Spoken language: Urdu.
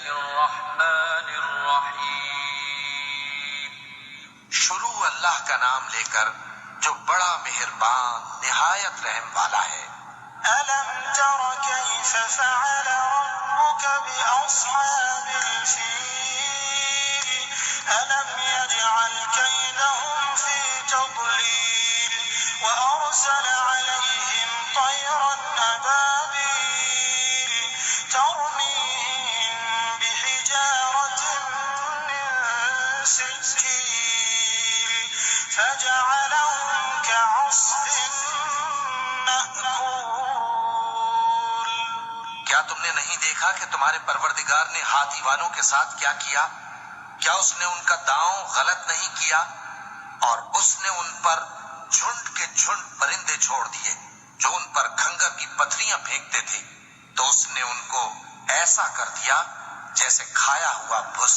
الرحمن الرحیم. شروع اللہ کا نام لے کر جو بڑا مہربان نہایت رحم والا ہے. ألم تر كيف فعل ربك بأصحاب الفيل ألم يجعل كيدهم في تضليل وأرسل عليهم طيرا أبابيل ترميهم بحجارة من سجيل فجعلهم كعصف مأكول. کیا تم نے نہیں دیکھا کہ تمہارے پروردگار نے ہاتھی والوں کے ساتھ کیا کیا؟ کیا اس نے ان کا داؤں غلط نہیں کیا؟ اور اس نے ان پر جھنڈ کے جھنڈ پرندے چھوڑ دیے جو ان پر کھنگر کی پتھریاں پھینکتے تھے، تو اس نے ان کو ایسا کر دیا جیسے کھایا ہوا بھس.